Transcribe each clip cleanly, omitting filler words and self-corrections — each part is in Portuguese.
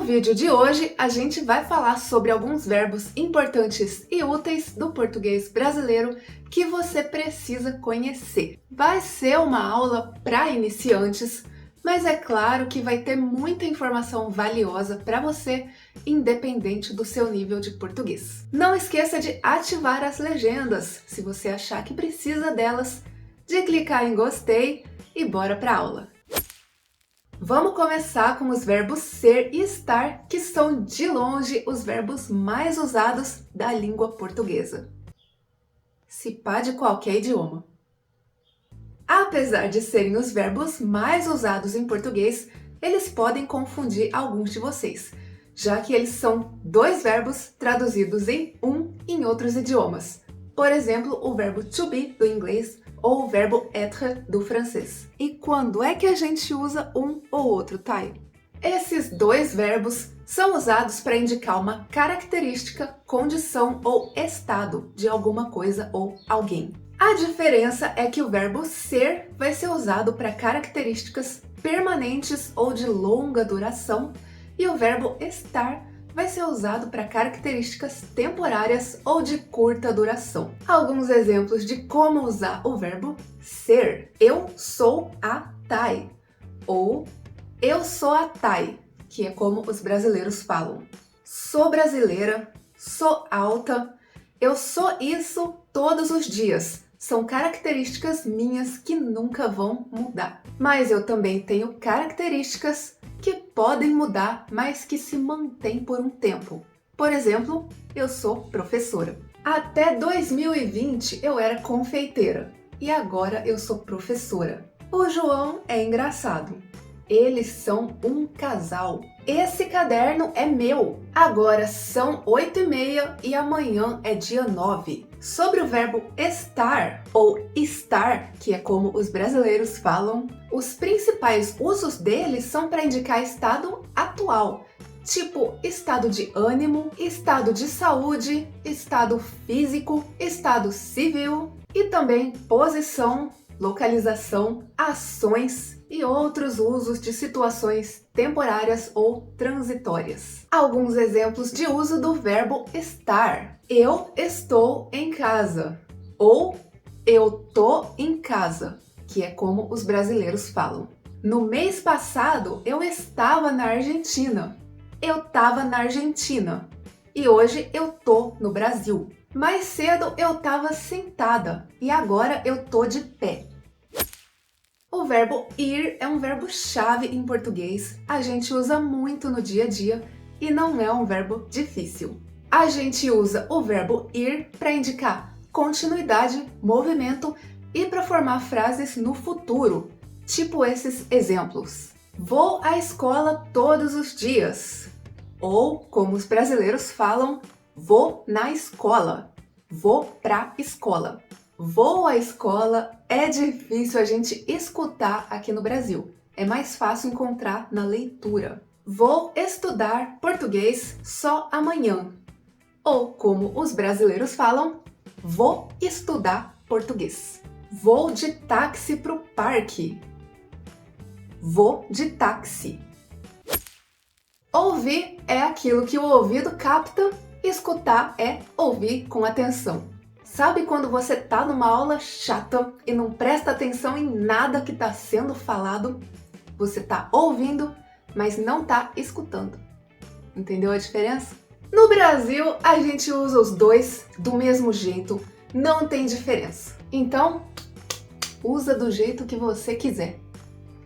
vídeo de hoje, a gente vai falar sobre alguns verbos importantes e úteis do português brasileiro que você precisa conhecer. Vai ser uma aula para iniciantes, mas é claro que vai ter muita informação valiosa para você, independente do seu nível de português. Não esqueça de ativar as legendas, se você achar que precisa delas, de clicar em gostei e bora para a aula! Vamos começar com os verbos ser e estar, que são de longe os verbos mais usados da língua portuguesa. Se pá de qualquer idioma. Apesar de serem os verbos mais usados em português, eles podem confundir alguns de vocês, já que eles são dois verbos traduzidos em outros idiomas. Por exemplo, o verbo to be do inglês ou o verbo être do francês. E quando é que a gente usa um ou outro, Thay? Esses dois verbos são usados para indicar uma característica, condição ou estado de alguma coisa ou alguém. A diferença é que o verbo ser vai ser usado para características permanentes ou de longa duração e o verbo estar vai ser usado para características temporárias ou de curta duração. Alguns exemplos de como usar o verbo ser. Eu sou a Thay. Ou eu sou a Thay, que é como os brasileiros falam. Sou brasileira, sou alta, eu sou isso todos os dias. São características minhas que nunca vão mudar. Mas eu também tenho características que podem mudar, mas que se mantêm por um tempo. Por exemplo, eu sou professora. Até 2020 eu era confeiteira e agora eu sou professora. O João é engraçado. Eles são um casal. Esse caderno é meu. Agora são 8h30 e amanhã é dia 9. Sobre o verbo estar ou estar, que é como os brasileiros falam, os principais usos dele são para indicar estado atual, tipo estado de ânimo, estado de saúde, estado físico, estado civil e também posição, localização, ações e outros usos de situações temporárias ou transitórias. Alguns exemplos de uso do verbo estar. Eu estou em casa. Ou eu tô em casa, que é como os brasileiros falam. No mês passado, eu estava na Argentina. Eu estava na Argentina. E hoje eu tô no Brasil. Mais cedo eu estava sentada e agora eu tô de pé. O verbo ir é um verbo-chave em português, a gente usa muito no dia a dia e não é um verbo difícil. A gente usa o verbo ir para indicar continuidade, movimento e para formar frases no futuro, tipo esses exemplos. Vou à escola todos os dias. Ou, como os brasileiros falam, vou na escola. Vou pra escola. Vou à escola é difícil a gente escutar aqui no Brasil. É mais fácil encontrar na leitura. Vou estudar português só amanhã. Ou, como os brasileiros falam, vou estudar português. Vou de táxi pro parque. Vou de táxi. Ouvir é aquilo que o ouvido capta, escutar é ouvir com atenção. Sabe quando você tá numa aula chata e não presta atenção em nada que está sendo falado? Você tá ouvindo, mas não tá escutando. Entendeu a diferença? No Brasil, a gente usa os dois do mesmo jeito, não tem diferença. Então, usa do jeito que você quiser.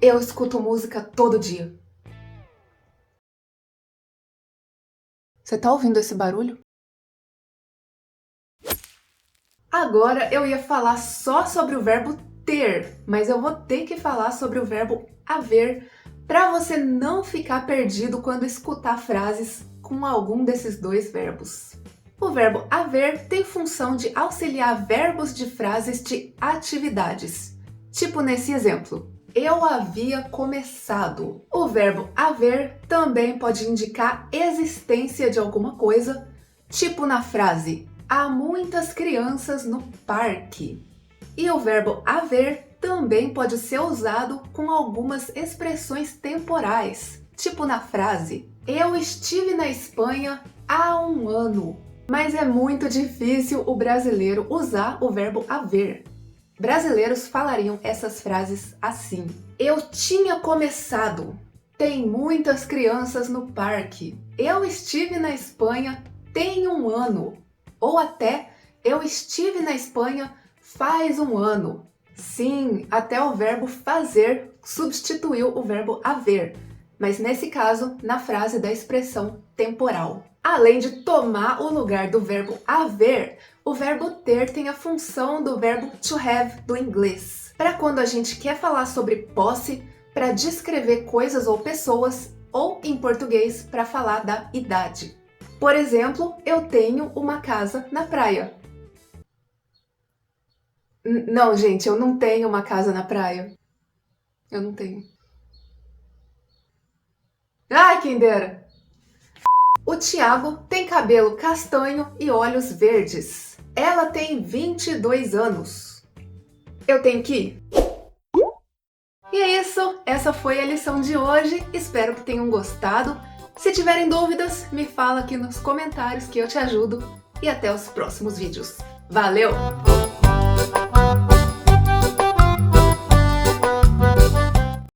Eu escuto música todo dia. Você tá ouvindo esse barulho? Agora eu ia falar só sobre o verbo ter, mas eu vou ter que falar sobre o verbo haver para você não ficar perdido quando escutar frases com algum desses dois verbos. O verbo haver tem função de auxiliar verbos de frases de atividades, tipo nesse exemplo. Eu havia começado. O verbo haver também pode indicar existência de alguma coisa, tipo na frase há muitas crianças no parque. E o verbo haver também pode ser usado com algumas expressões temporais, tipo na frase Eu estive na Espanha há um ano. Mas é muito difícil o brasileiro usar o verbo haver. Brasileiros falariam essas frases assim: eu tinha começado. Tem muitas crianças no parque. Eu estive na Espanha tem um ano. Ou até, eu estive na Espanha faz um ano. Sim, até o verbo fazer substituiu o verbo haver, mas nesse caso, na frase da expressão temporal. Além de tomar o lugar do verbo haver, o verbo ter tem a função do verbo to have do inglês, para quando a gente quer falar sobre posse, para descrever coisas ou pessoas, ou em português, para falar da idade. Por exemplo, eu tenho uma casa na praia. Não, gente, eu não tenho uma casa na praia. Eu não tenho. Ai, quem dera! O Thiago tem cabelo castanho e olhos verdes. Ela tem 22 anos. Eu tenho que ir? E é isso, essa foi a lição de hoje. Espero que tenham gostado. Se tiverem dúvidas, me fala aqui nos comentários que eu te ajudo. E até os próximos vídeos. Valeu!